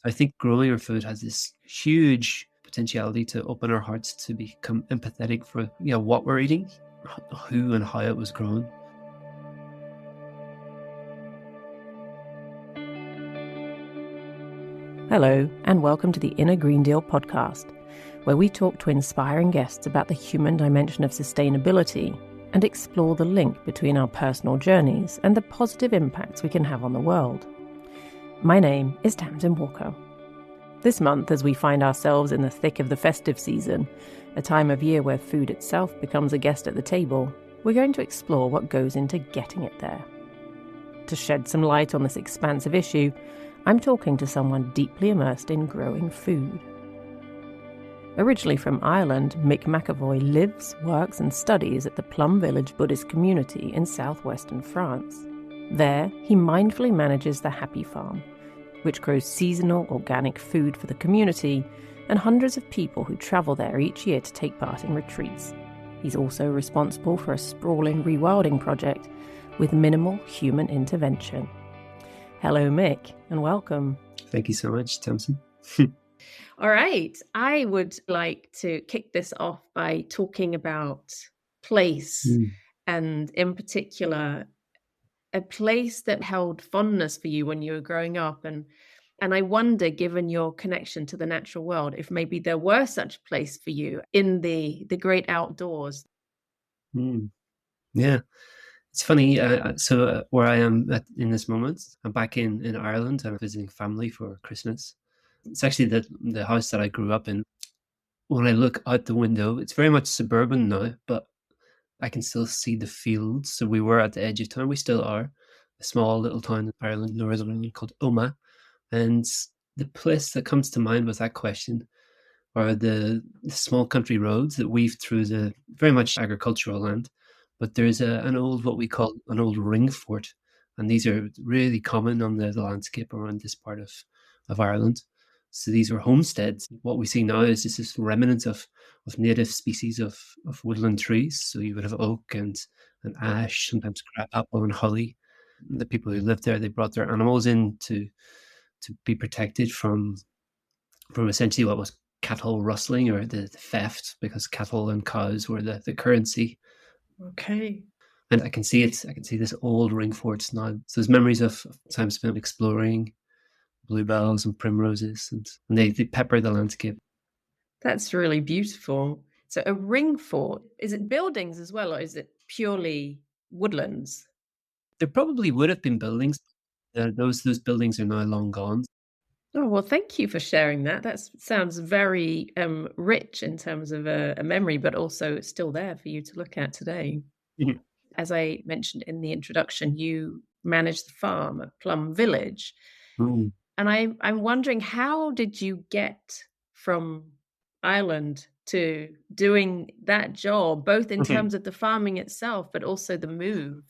I think growing our food has this huge potentiality to open our hearts to become empathetic for what we're eating, who and how it was grown. Hello, and welcome to the Inner Green Deal podcast, where we talk to inspiring guests about the human dimension of sustainability and explore the link between our personal journeys and the positive impacts we can have on the world. My name is Tamsin Walker. This month, as we find ourselves in the thick of the festive season, a time of year where food itself becomes a guest at the table, we're going to explore what goes into getting it there. To shed some light on this expansive issue, I'm talking to someone deeply immersed in growing food. Originally from Ireland, Mick McEvoy lives, works and studies at the Plum Village Buddhist community in southwestern France. There, he mindfully manages the Happy Farm, which grows seasonal organic food for the community and hundreds of people who travel there each year to take part in retreats. He's also responsible for a sprawling rewilding project with minimal human intervention. Hello, Mick, and welcome. Thank you so much, Tamsin. All right. I would like to kick this off by talking about place, and in particular, a place that held fondness for you when you were growing up. And I wonder, given your connection to the natural world, if maybe there were such a place for you in the great outdoors. Yeah. It's funny, where I am in this moment, I'm back in Ireland and I'm visiting family for Christmas. It's actually the house that I grew up in. When I look out the window, it's very much suburban now, but I can still see the fields. So we were at the edge of town, we still are, a small little town in Ireland, Northern Ireland, called Oma. And the place that comes to mind with that question are the small country roads that weave through the very much agricultural land. But there's an old, what we call an old ring fort. And these are really common on the landscape around this part of Ireland. So these were homesteads. What we see now is this remnant of native species of woodland trees. So you would have oak and ash, sometimes crab apple and holly. The people who lived there, they brought their animals in to be protected from essentially what was cattle rustling or the theft, because cattle and cows were the currency. Okay. And I can see it. I can see this old ring fort now. So there's memories of time spent exploring bluebells and primroses, and they pepper the landscape. That's really beautiful. So a ring fort, is it buildings as well, or is it purely woodlands? There probably would have been buildings. Those buildings are now long gone. Oh, well, thank you for sharing that. That sounds very rich in terms of a memory, but also still there for you to look at today. Mhm. As I mentioned in the introduction, you manage the farm at Plum Village. Mm. And I'm wondering, how did you get from Ireland to doing that job, both in terms of the farming itself, but also the move?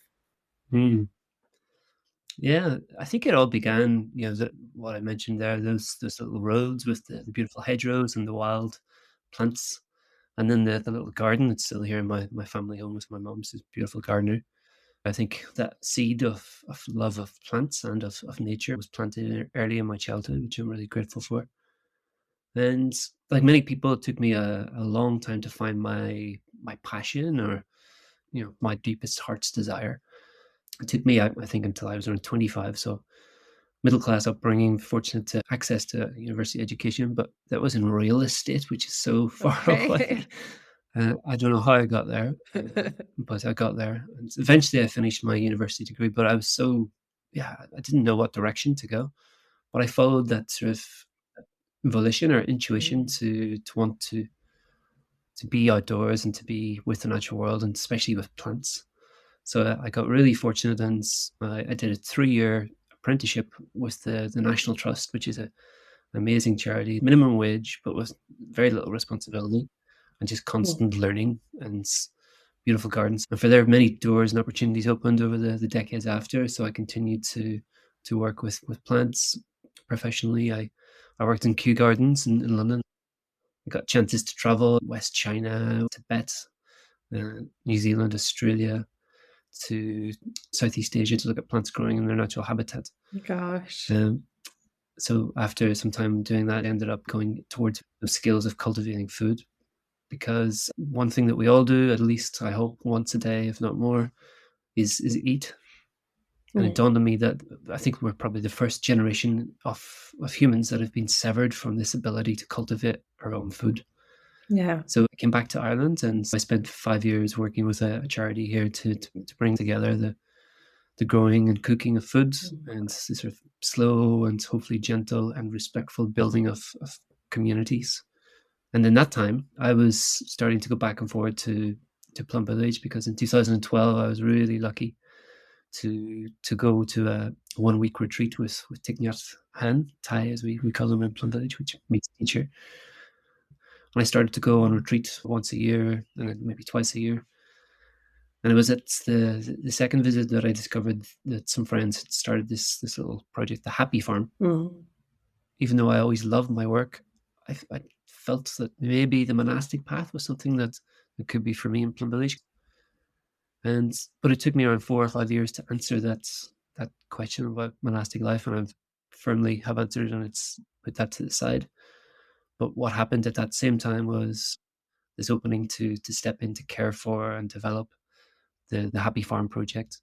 Yeah, I think it all began, what I mentioned there, those little roads with the beautiful hedgerows and the wild plants. And then the little garden that's still here in my family home with my mum's a beautiful gardener. I think that seed of love of plants and of nature was planted early in my childhood, which I'm really grateful for. And like many people, it took me a long time to find my passion or, my deepest heart's desire. It took me, I think, until I was around 25. So middle class upbringing, fortunate to access to university education, but that was in real estate, which is so far away. I don't know how I got there, but I got there. And eventually I finished my university degree, but I was I didn't know what direction to go. But I followed that sort of volition or intuition to want to be outdoors and to be with the natural world, and especially with plants. So I got really fortunate, and I did a 3-year apprenticeship with the National Trust, which is an amazing charity, minimum wage, but with very little responsibility and just constant learning and beautiful gardens. And for there, many doors and opportunities opened over the decades after. So I continued to work with plants professionally. I worked in Kew Gardens in London. I got chances to travel West China, Tibet, New Zealand, Australia, to Southeast Asia to look at plants growing in their natural habitat. Gosh. So after some time doing that, I ended up going towards the skills of cultivating food, because one thing that we all do, at least I hope once a day, if not more, is eat. And it dawned on me that I think we're probably the first generation of humans that have been severed from this ability to cultivate our own food. Yeah. So I came back to Ireland and I spent 5 years working with a charity here to bring together the growing and cooking of food and this sort of slow and hopefully gentle and respectful building of communities. And in that time, I was starting to go back and forward to Plum Village, because in 2012 I was really lucky to go to a 1 week retreat with Thich Nhat Hanh, Thai as we call him in Plum Village, which means teacher. And I started to go on retreat once a year and maybe twice a year. And it was at the second visit that I discovered that some friends had started this little project, the Happy Farm. Even though I always loved my work, I felt that maybe the monastic path was something that could be for me in Plum Village. But it took me around 4 or 5 years to answer that question about monastic life, and I firmly have answered, and it's put that to the side. But what happened at that same time was this opening to step in to care for and develop the Happy Farm project,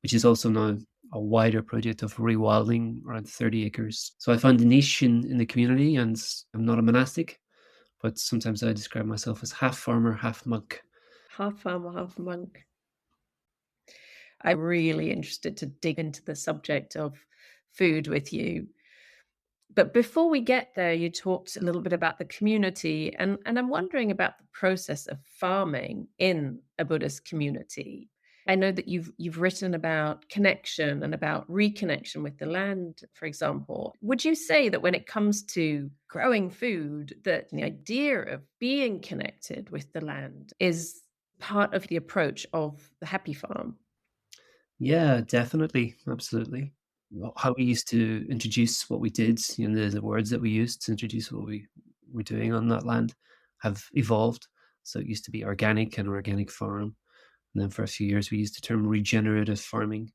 which is also now a wider project of rewilding around 30 acres. So I found a niche in the community, and I'm not a monastic, but sometimes I describe myself as half farmer, half monk. Half farmer, half monk. I'm really interested to dig into the subject of food with you. But before we get there, you talked a little bit about the community, and I'm wondering about the process of farming in a Buddhist community. I know that you've written about connection and about reconnection with the land, for example. Would you say that when it comes to growing food, that the idea of being connected with the land is part of the approach of the Happy Farm? Yeah, definitely. Absolutely. How we used to introduce what we did, the words that we used to introduce what we were doing on that land have evolved. So it used to be organic and organic farm. And then for a few years, we used the term regenerative farming.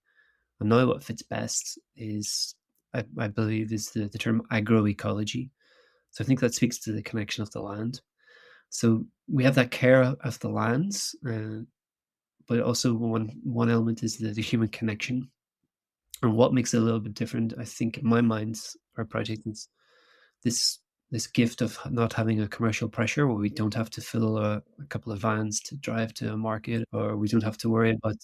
And now what fits best is, I believe, is the term agro-ecology. So I think that speaks to the connection of the land. So we have that care of the lands, but also one element is the human connection. And what makes it a little bit different, I think, in my mind, our project is this this gift of not having a commercial pressure where we don't have to fill a couple of vans to drive to a market, or we don't have to worry about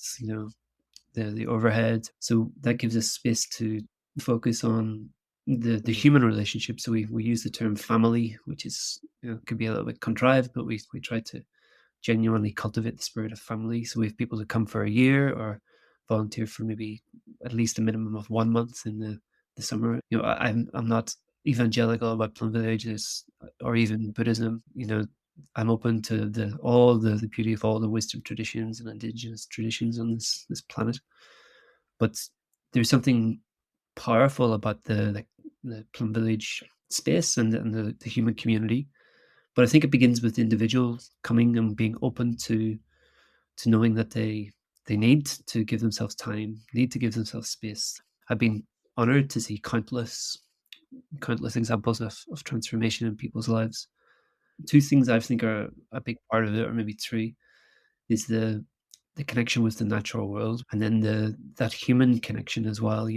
the overhead. So that gives us space to focus on the human relationship. So we use the term family, which is could be a little bit contrived, but we try to genuinely cultivate the spirit of family. So we have people that come for a year or volunteer for maybe at least a minimum of 1 month in the summer. I'm not evangelical about Plum Villages or even Buddhism. I'm open to all the beauty of all the wisdom traditions and indigenous traditions on this planet. But there's something powerful about the Plum Village space and the human community. But I think it begins with individuals coming and being open to knowing that they need to give themselves time, need to give themselves space. I've been honored to see countless examples of transformation in people's lives. Two things I think are a big part of it, or maybe three, is the connection with the natural world, and then that human connection as well.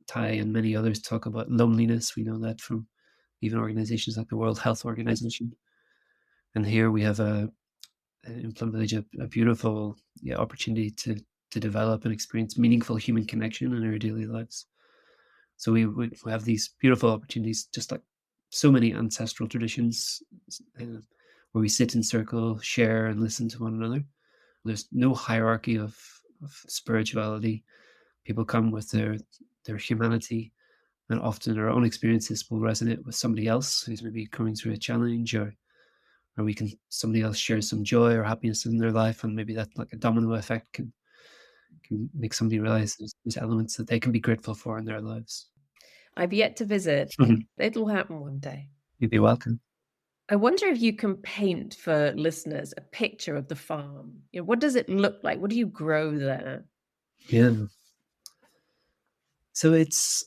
Ty and many others talk about loneliness. We know that from even organizations like the World Health Organization. And here we have in Plum Village a beautiful opportunity to develop and experience meaningful human connection in our daily lives. So we have these beautiful opportunities, just like so many ancestral traditions, where we sit in circle, share, and listen to one another. There's no hierarchy of spirituality. People come with their humanity, and often our own experiences will resonate with somebody else who's maybe going through a challenge, or somebody else shares some joy or happiness in their life, and maybe that, like a domino effect, can make somebody realize there's elements that they can be grateful for in their lives. I've yet to visit. It'll happen one day. You'd be welcome. I wonder if you can paint for listeners a picture of the farm. What does it look like? What do you grow there? Yeah. So it's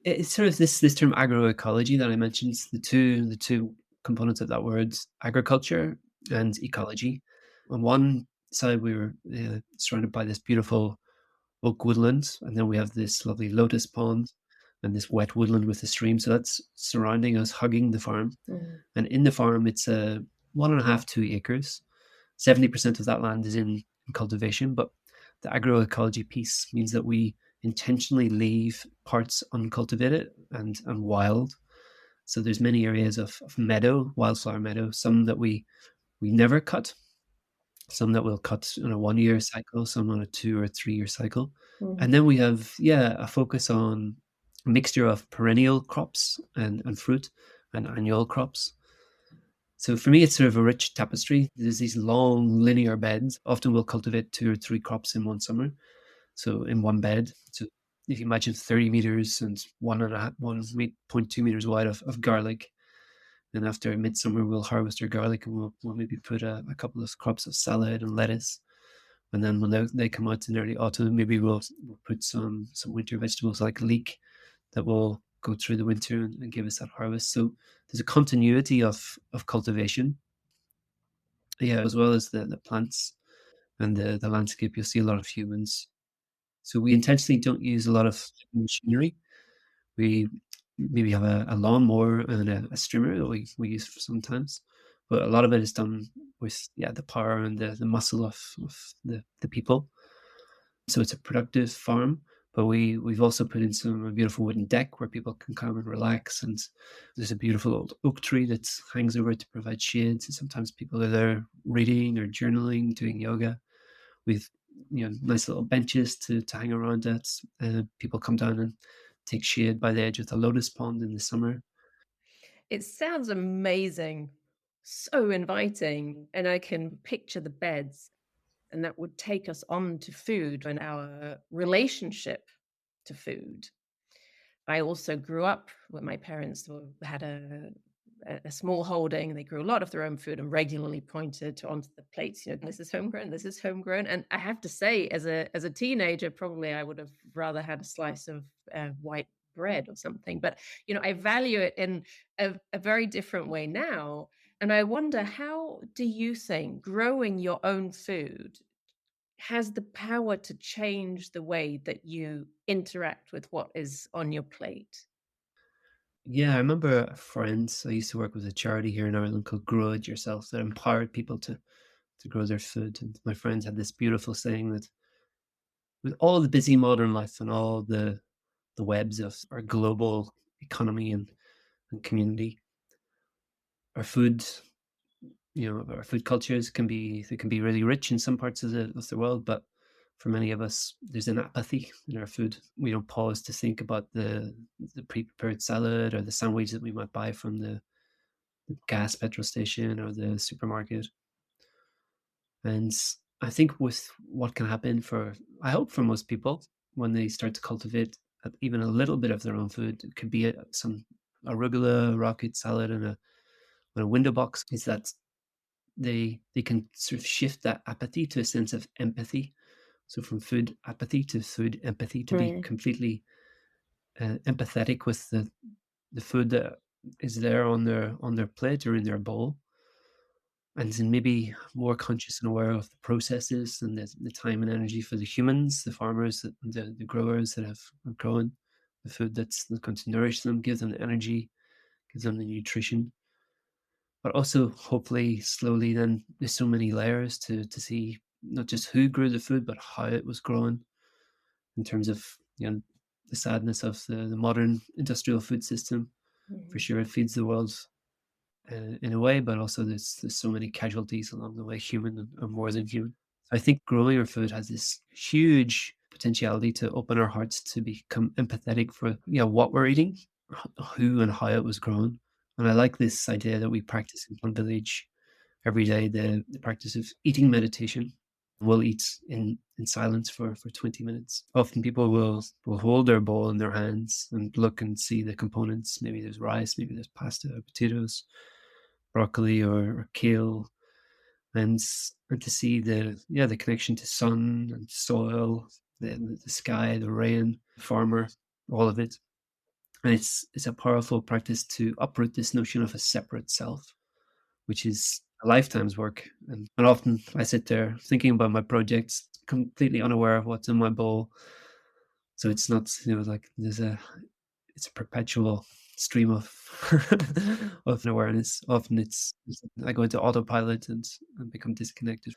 It's sort of this term agro-ecology that I mentioned. The two components of that word: agriculture and ecology. On one side, we were surrounded by this beautiful oak woodland, and then we have this lovely lotus pond and this wet woodland with a stream. So that's surrounding us, hugging the farm. Mm. And in the farm, it's 1.5, 2 acres. 70% of that land is in cultivation, but the agroecology piece means that we intentionally leave parts uncultivated and wild. So there's many areas of meadow, wildflower meadow, some that we never cut, some that we'll cut on a 1 year cycle, some on a 2 or 3 year cycle. Mm. And then we have, yeah, a focus on a mixture of perennial crops and fruit and annual crops. So for me, it's sort of a rich tapestry. There's these long linear beds. Often we'll cultivate 2 or 3 crops in one summer. So in one bed. So if you imagine 30 meters and 1.2 meters wide of garlic. And after midsummer, we'll harvest our garlic and we'll maybe put a couple of crops of salad and lettuce. And then when they come out in early autumn, maybe we'll put some winter vegetables like leek that will go through the winter and give us that harvest. So there's a continuity of cultivation, yeah, as well as the plants and the landscape. You'll see a lot of humans. So we intentionally don't use a lot of machinery. We maybe have a lawnmower and a strimmer that we use for sometimes, but a lot of it is done with, yeah, the power and the muscle of the people. So it's a productive farm, but we've also put in a beautiful wooden deck where people can come and relax. And there's a beautiful old oak tree that hangs over to provide shade. So sometimes people are there reading or journaling, doing yoga. We've nice little benches to hang around at. People come down and take shade by the edge of the lotus pond in the summer. It sounds amazing, so inviting, and I can picture the beds, and that would take us on to food and our relationship to food. I also grew up where my parents had a small holding. They grew a lot of their own food and regularly pointed onto the plates, this is homegrown, this is homegrown. And I have to say, as a teenager, probably I would have rather had a slice of white bread or something. But, I value it in a very different way now. And I wonder, how do you think growing your own food has the power to change the way that you interact with what is on your plate? Yeah, I remember a friend. I used to work with a charity here in Ireland called Grow It Yourself that empowered people to grow their food. And my friends had this beautiful saying that with all the busy modern life and all the webs of our global economy and community, our food, our food cultures can be really rich in some parts of the world, but for many of us, there's an apathy in our food. We don't pause to think about the pre-prepared salad or the sandwich that we might buy from the gas petrol station or the supermarket. And I think with what can happen I hope for most people when they start to cultivate even a little bit of their own food, it could be some arugula, rocket salad, and a window box, is that they can sort of shift that apathy to a sense of empathy. So from food apathy to food empathy, to be Mm. completely empathetic with the food that is there on their plate or in their bowl, and then maybe more conscious and aware of the processes and the time and energy for the humans, the farmers, the growers that have grown the food that's going to nourish them, give them the energy, give them the nutrition. But also, hopefully, slowly, then there's so many layers to see not just who grew the food, but how it was grown in terms of the sadness of the modern industrial food system. For Mhm. sure, it feeds the world in a way, but also there's so many casualties along the way, human and more than human. So I think growing our food has this huge potentiality to open our hearts to become empathetic for what we're eating, who and how it was grown. And I like this idea that we practice in Plum Village every day, the practice of eating meditation. We'll eat in silence for 20 minutes. Often people will hold their bowl in their hands and look and see the components. Maybe there's rice, maybe there's pasta, potatoes, broccoli or kale, and to see the connection to sun and soil, the sky, the rain, the farmer, all of it. And it's a powerful practice to uproot this notion of a separate self, which is a lifetime's work. And often I sit there thinking about my projects, completely unaware of what's in my bowl. So it's not, like it's a perpetual stream of of awareness. Often I go into autopilot and become disconnected.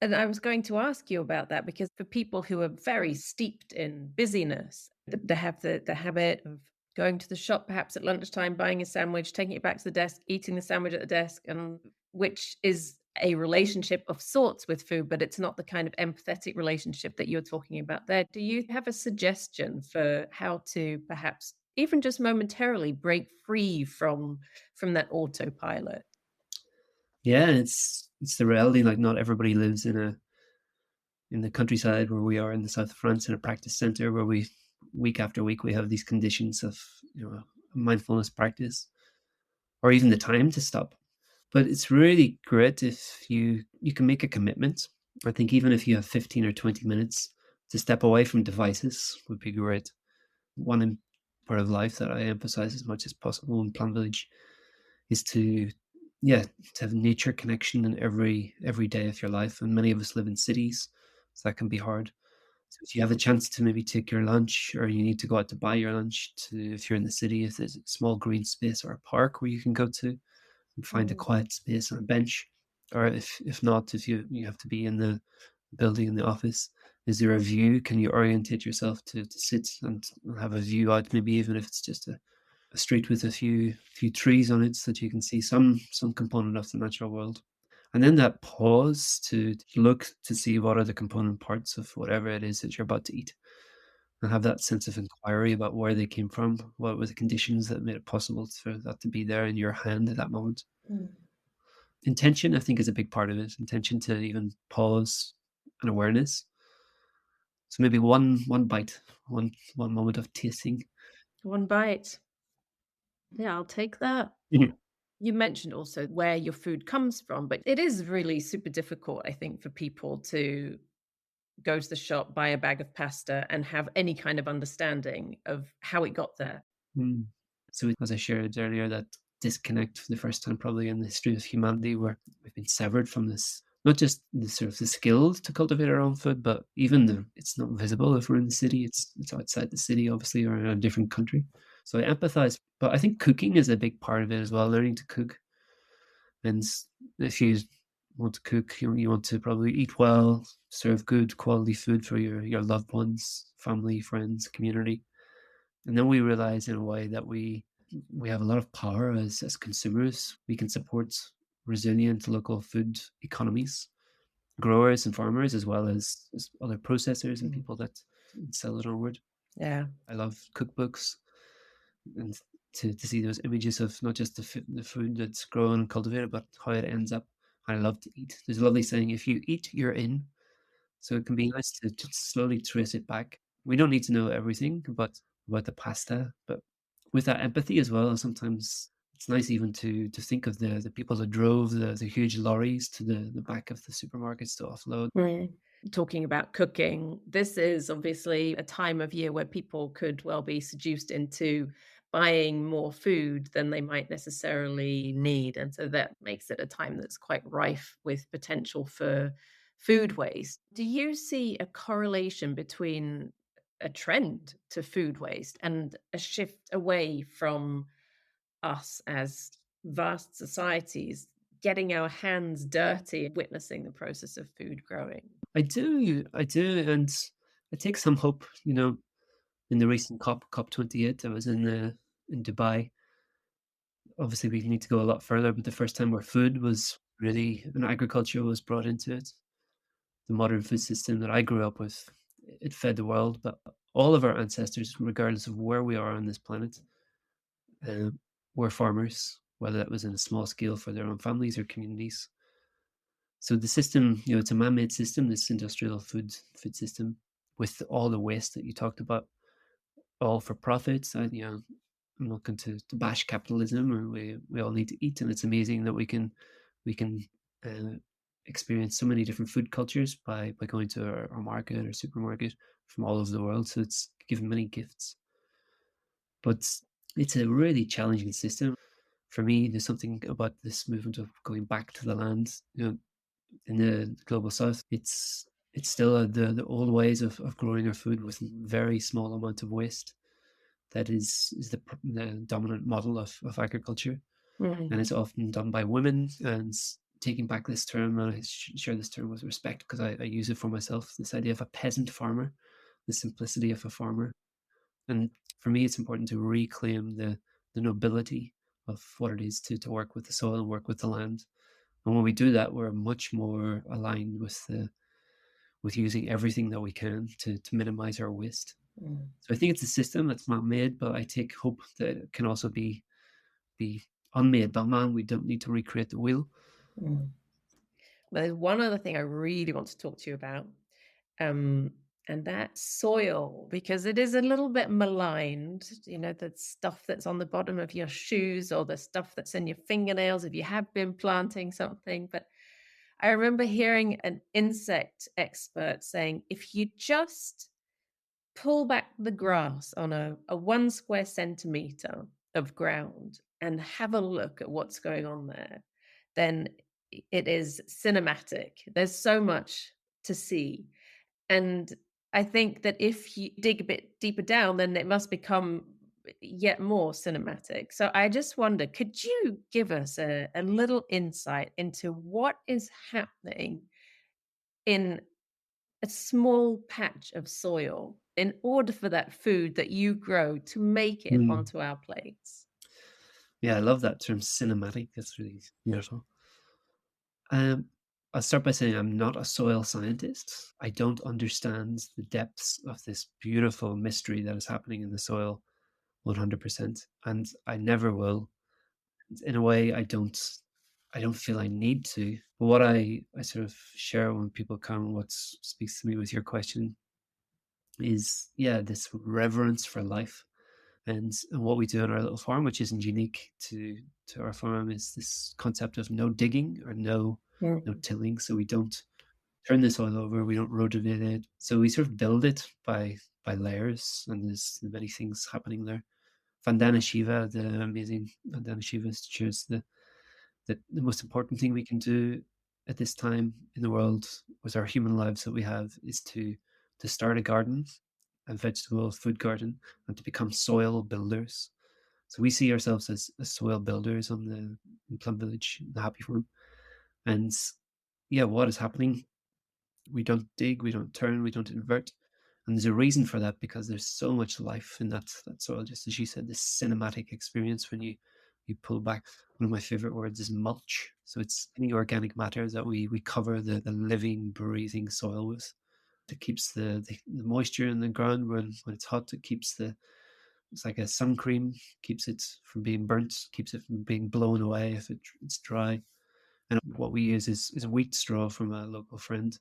And I was going to ask you about that because for people who are very steeped in busyness, they have the habit of going to the shop perhaps at lunchtime, buying a sandwich, taking it back to the desk, eating the sandwich at the desk, and which is a relationship of sorts with food, but it's not the kind of empathetic relationship that you're talking about there. Do you have a suggestion for how to perhaps even just momentarily break free from that autopilot? Yeah, it's the reality. Like, not everybody lives in the countryside where we are in the south of France, in a practice center where we week after week we have these conditions of mindfulness practice, or even the time to stop. But it's really great if you can make a commitment. I think even if you have 15 or 20 minutes to step away from devices would be great. One part of life that I emphasize as much as possible in Plum Village is yeah, to have nature connection in every day of your life. And many of us live in cities, so that can be hard. So if you have a chance to maybe take your lunch, or you need to go out to buy your lunch, if you're in the city, if there's a small green space or a park where you can go to and find a Mm. quiet space on a bench, or if not, if you have to be in the building, in the office, is there a view? Can you orientate yourself to sit and have a view out, maybe even if it's just a street with a few trees on it, so that you can see some component of the natural world. And then that pause to look to see what are the component parts of whatever it is that you're about to eat, and have that sense of inquiry about where they came from, what were the conditions that made it possible for that to be there in your hand at that moment. Mm. Intention, I think, is a big part of it. Intention to even pause, and awareness. So maybe one bite, one moment of tasting. One bite. Yeah, I'll take that. Mhm. You mentioned also where your food comes from, but it is really super difficult, I think, for people to go to the shop, buy a bag of pasta, and have any kind of understanding of how it got there. Mm. So as I shared earlier, that disconnect for the first time probably in the history of humanity, where we've been severed from this, not just the sort of the skills to cultivate our own food, but even it's not visible if we're in the city. It's outside the city, obviously, or in a different country. So I empathize, but I think cooking is a big part of it as well. Learning to cook, and if you want to cook, you want to probably eat well, serve good quality food for your loved ones, family, friends, community. And then we realize in a way that we have a lot of power as consumers. We can support resilient local food economies, growers and farmers, as well as other processors and Mm. people that sell it onward. Yeah. I love cookbooks, and to see those images of not just the food that's grown and cultivated, but how it ends up. I love to eat. There's a lovely saying: if you eat, you're in. So it can be nice to slowly trace it back. We don't need to know everything about the pasta, but with that empathy as well, sometimes it's nice even to think of the people that drove the huge lorries to the back of the supermarkets to offload. Mm. Talking about cooking, this is obviously a time of year where people could well be seduced into buying more food than they might necessarily need. And so that makes it a time that's quite rife with potential for food waste. Do you see a correlation between a trend to food waste and a shift away from us as vast societies getting our hands dirty, witnessing the process of food growing? I do, and I take some hope. In the recent COP28, I was in Dubai. Obviously, we need to go a lot further, but the first time where food was really, and agriculture was brought into it, the modern food system that I grew up with, it fed the world. But all of our ancestors, regardless of where we are on this planet, uh, were farmers, whether that was in a small scale for their own families or communities. So the system, it's a man-made system, this industrial food system, with all the waste that you talked about, all for profits. I'm not going to bash capitalism, or we all need to eat, and it's amazing that we can uh, experience so many different food cultures by going to our market or supermarket from all over the world. So it's given many gifts, but It's a really challenging system. For me, there's something about this movement of going back to the land. In the global south, it's still the old ways of growing our food with very small amount of waste. That is the dominant model of agriculture, and Mm, it's often done by women. And taking back this term, and I share this term with respect because I use it for myself. This idea of a peasant farmer, the simplicity of a farmer, and for me, it's important to reclaim the nobility of what it is to work with the soil and work with the land. And when we do that, we're much more aligned with using everything that we can to minimize our waste. mm, So I think it's a system that's not made, but I take hope that it can also be unmade. But man, we don't need to recreate the wheel. mm. There's one other thing I really want to talk to you about, um, and that's soil, because it is a little bit maligned, the stuff that's on the bottom of your shoes or the stuff that's in your fingernails if you have been planting something. But I remember hearing an insect expert saying if you just pull back the grass on a 1 square centimeter of ground and have a look at what's going on there, then it is cinematic. There's so much to see. And I think that if you dig a bit deeper down, then it must become yet more cinematic. So I just wonder, could you give us a little insight into what is happening in a small patch of soil in order for that food that you grow to make it Mm. onto our plates? Yeah, I love that term cinematic. That's really beautiful. Um, I'll start by saying I'm not a soil scientist. I don't understand the depths of this beautiful mystery that is happening in the soil 100%, and I never will. In a way, I don't feel I need to. But what I sort of share when people come, what speaks to me with your question is, yeah, this reverence for life. And what we do on our little farm, which isn't unique to our farm, is this concept of no digging or no Mm, tilling. So we don't turn the soil over, we don't rotate it. So we sort of build it by layers, and there's many things happening there. Vandana Shiva, the amazing Vandana Shiva, shares the most important thing we can do at this time in the world with our human lives that we have is to start a garden, a vegetable food garden, and to become soil builders. So we see ourselves as soil builders on the in Plum Village, the Happy Farm. And yeah, what is happening? We don't dig, we don't turn, we don't invert. And there's a reason for that because there's so much life in that soil, just as you said, this cinematic experience when you pull back. One of my favorite words is mulch. So it's any organic matter that we cover the living, breathing soil with. It keeps the moisture in the ground when it's hot. It keeps it's like a sun cream, keeps it from being burnt, keeps it from being blown away if it's dry. And what we use is wheat straw from a local friend.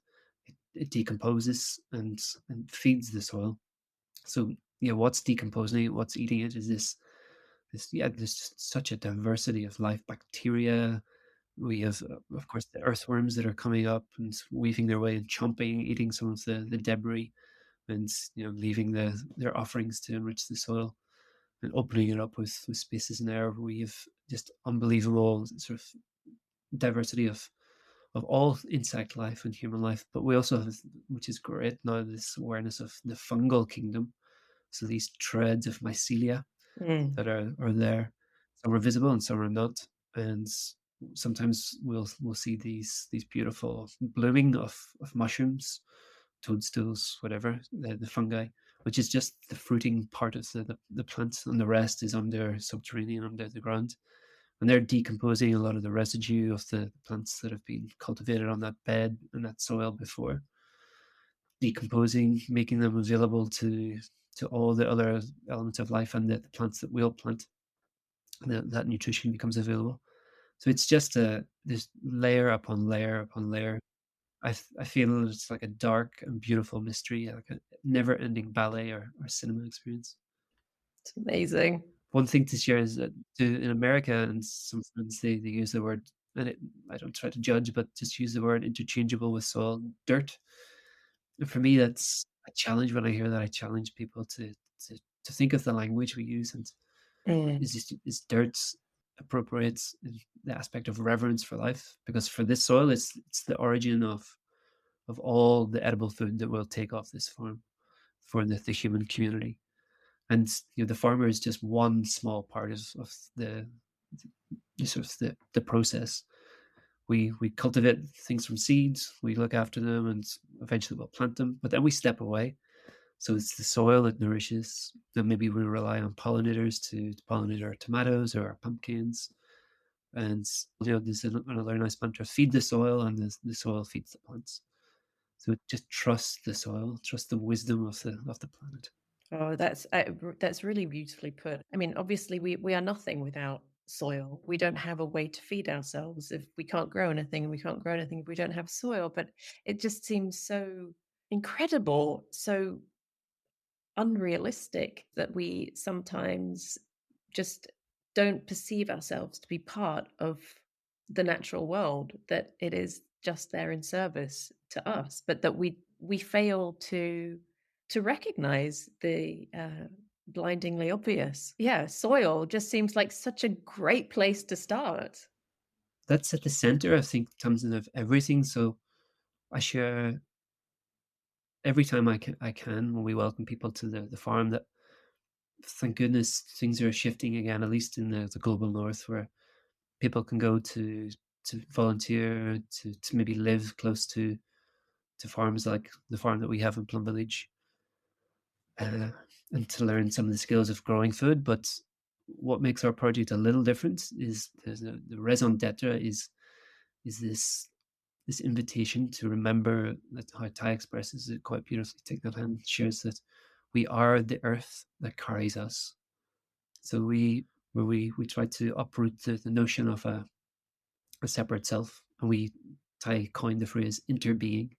It decomposes and feeds the soil. So yeah, what's decomposing it, what's eating it is this yeah, there's just such a diversity of life, bacteria. We have, of course, the earthworms that are coming up and weaving their way and chomping, eating some of the debris, and leaving their offerings to enrich the soil and opening it up with spaces in there. We have just unbelievable sort of diversity of all insect life and human life. But we also have, which is great now, this awareness of the fungal kingdom. So these threads of mycelia mm, that are there. Some are visible and some are not. And sometimes we'll see these beautiful blooming of mushrooms, toadstools, whatever, the fungi, which is just the fruiting part of the plant, and the rest is under subterranean, under the ground. And they're decomposing a lot of the residue of the plants that have been cultivated on that bed and that soil before, decomposing, making them available to all the other elements of life and the plants that we'll plant. That nutrition becomes available. So it's just this layer upon layer upon layer. I feel it's like a dark and beautiful mystery, like a never-ending ballet or cinema experience. it's amazing. One thing to share is that in America and some friends they use the word, and I don't try to judge, but just use the word interchangeable with soil, dirt. And for me, that's a challenge. When I hear that, I challenge people to think of the language we use Mm. is dirt appropriates the aspect of reverence for life, because for this soil, it's the origin of all the edible food that will take off this farm for the human community. And the farmer is just one small part of the sort of the process. We cultivate things from seeds, we look after them, and eventually we'll plant them. But then we step away. So it's the soil that nourishes. Then maybe we rely on pollinators to pollinate our tomatoes or our pumpkins. And there's another nice mantra: feed the soil, and the soil feeds the plants. So just trust the soil, trust the wisdom of the planet. Oh, that's really beautifully put. I mean, obviously, we are nothing without soil. We don't have a way to feed ourselves if we can't grow anything, and we can't grow anything if we don't have soil. But it just seems so incredible, so unrealistic that we sometimes just don't perceive ourselves to be part of the natural world, that it is just there in service to us, but that we fail to recognize the blindingly obvious. Yeah, soil just seems like such a great place to start. That's at the center, I think, Tamsin, of everything. So I share every time I can when we welcome people to the farm that thank goodness things are shifting again, at least in the global north, where people can go to volunteer, to maybe live close to farms like the farm that we have in Plum Village, uh, and to learn some of the skills of growing food. But what makes our project a little different is the raison d'etre is this invitation to remember that, how Thai expresses it quite beautifully. Take that hand shares that we are the earth that carries us. So we try to uproot the notion of a separate self, and we Thai coined the phrase interbeing,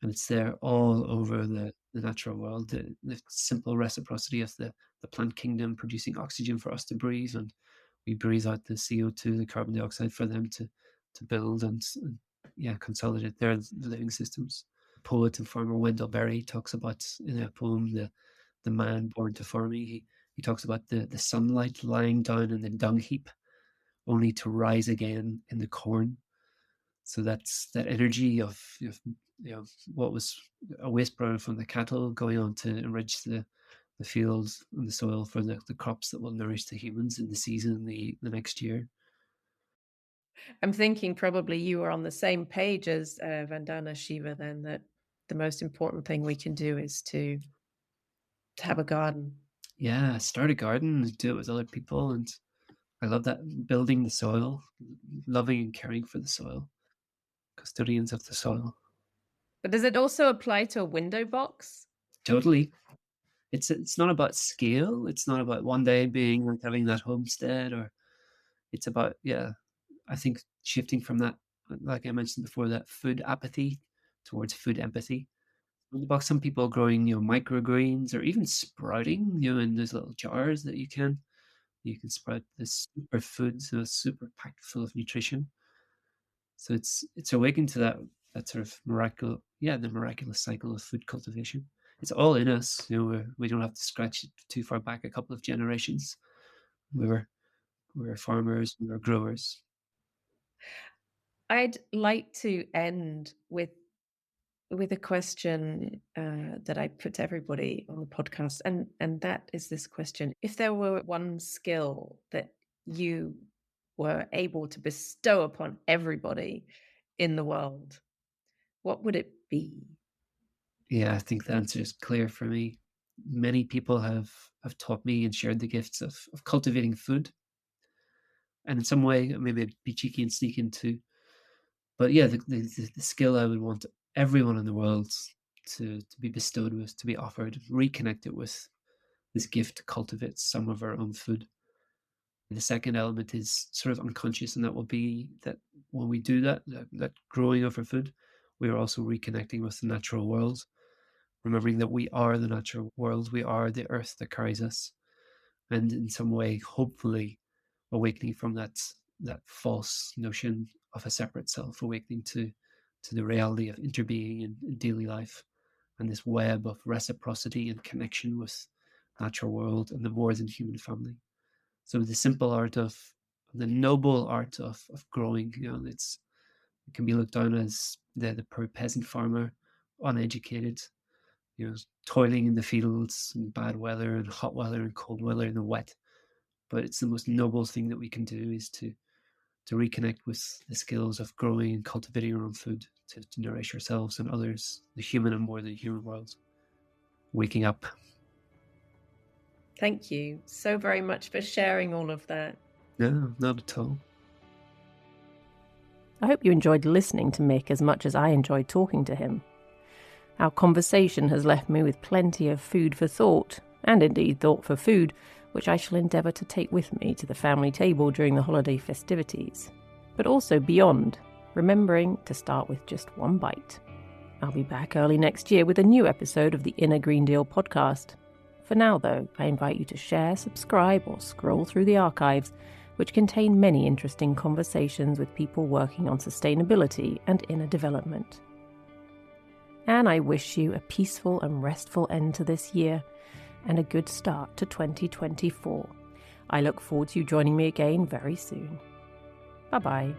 and it's there all over the natural world. The simple reciprocity of the plant kingdom producing oxygen for us to breathe, and we breathe out the CO2, the carbon dioxide, for them to build and yeah, consolidate their living systems. Poet and farmer Wendell Berry talks about in a poem the man born to farming. He talks about the sunlight lying down in the dung heap, only to rise again in the corn. So that's that energy of what was a waste product from the cattle going on to enrich the fields and the soil for the crops that will nourish the humans in the season the next year. I'm thinking probably you are on the same page as Vandana Shiva, then, that the most important thing we can do is to have a garden. Yeah, start a garden, do it with other people, and I love that, building the soil, loving and caring for the soil, custodians of the soil. But does it also apply to a window box? Totally. It's not about scale. It's not about one day being like having that homestead, or it's about, yeah, I think shifting from that, like I mentioned before, that food apathy towards food empathy. About some people growing, microgreens, or even sprouting, in those little jars that you can sprout this super food, so super packed full of nutrition. So it's awakened to that sort of miracle, yeah, the miraculous cycle of food cultivation. It's all in us. We don't have to scratch it too far back a couple of generations. We were we were farmers, we were growers. I'd like to end with a question that I put to everybody on the podcast, and that is this question: if there were one skill that you were able to bestow upon everybody in the world, what would it be? Yeah, I think the answer is clear for me. Many people have taught me and shared the gifts of cultivating food, and in some way, maybe I'd be cheeky and sneak into. But yeah, the skill I would want everyone in the world to be bestowed with, to be offered, reconnected with this gift to cultivate some of our own food. The second element is sort of unconscious, and that will be that when we do that growing of our food, we are also reconnecting with the natural world, remembering that we are the natural world, we are the earth that carries us, and in some way, hopefully, awakening from that false notion of a separate self, awakening to the reality of interbeing in daily life, and this web of reciprocity and connection with natural world and the more than human family. So the simple art of the noble art of growing, it can be looked down as the poor peasant farmer, uneducated, toiling in the fields in bad weather and hot weather and cold weather and the wet. But it's the most noble thing that we can do is to reconnect with the skills of growing and cultivating our own food to nourish ourselves and others, the human and more than human world. Waking up. Thank you so very much for sharing all of that. No, not at all. I hope you enjoyed listening to Mick as much as I enjoyed talking to him. Our conversation has left me with plenty of food for thought, and indeed thought for food, which I shall endeavour to take with me to the family table during the holiday festivities, but also beyond, remembering to start with just one bite. I'll be back early next year with a new episode of the Inner Green Deal podcast. For now, though, I invite you to share, subscribe, or scroll through the archives, which contain many interesting conversations with people working on sustainability and inner development. And I wish you a peaceful and restful end to this year, and a good start to 2024. I look forward to you joining me again very soon. Bye-bye.